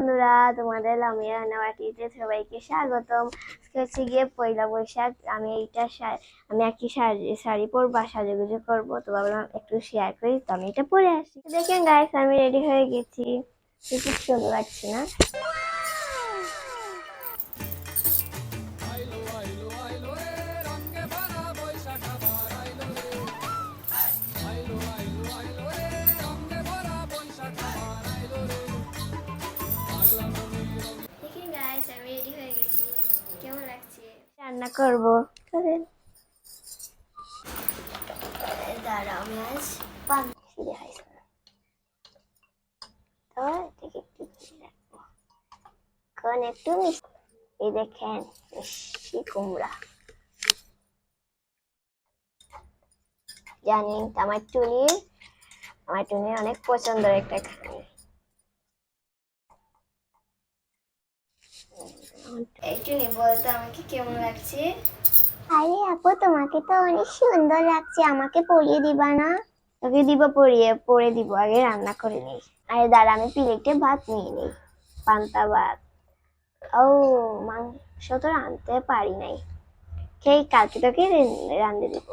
বন্ধুরা, তোমাদের লামিয়া রান্নাবাটিতে সবাইকে স্বাগতম। আজকে হচ্ছে গিয়ে পয়লা বৈশাখ। আমি একটি শাড়ি পরবো, সাজুগুজু করবো, তো ভাবলাম একটু শেয়ার করি, তো আমি এটা পরে আসি। দেখেন গাইস, আমি রেডি হয়ে গেছি। খুব সুন্দর লাগছে না? দেখেন গাইস, আমি রেডি হয়ে গেছি। কেমন লাগছে? রান্না করবো, চলেন। দাঁড়াও, আমি আজ পান ফিরে হাই তো এটাকে একটু ভেজে রাখবো। এখন একটু মিষ্টি, এই দেখেন মিষ্টি কুমড়া। জানি আমার টুনির অনেক পছন্দের একটা খাবার। এই টুনি, বলতো আমাকে কেমন লাগছে? আরে আপু, তোমাকে তো অনেক সুন্দর লাগছে, আমাকে পরিয়ে দিবা না? তোকে দিব, পরে দিব, আগে রান্না করে নিই। আরে দাঁড়া, আমি প্লেটে ভাত নিয়ে নিই, পান্তা ভাত। ও, মাংস তো রাঁধতে পারি নাই, কালকে তোকে রাঁধে দিব।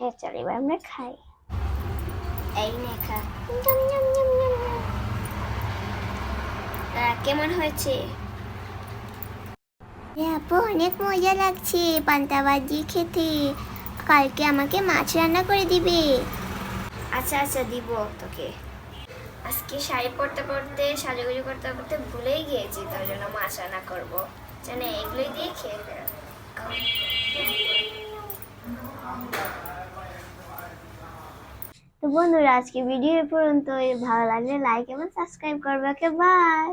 হ্যাঁ, চল এবার আমরা খাই। এই নে খা। কেমন হয়েছে? আপু, অনেক মজা লাগছে পান্তা ভাত দিয়ে খেতে। কালকে আমাকে মাছ রান্না করে দিবে? আচ্ছা আচ্ছা, দিব তোকে। আজকে শাড়ি পরতে পরতে, সাজুগুজু করতে করতে ভুলেই গিয়েছি, তার জন্য মাছ রান্না করবো। জানে, এগুলোই দিয়ে খেয়ে ফেল। তো বন্ধুরা, আজকে ভিডিও পর্যন্ত। ভালো লাগলে লাইক এবং সাবস্ক্রাইব করবে। ওকে, বাই।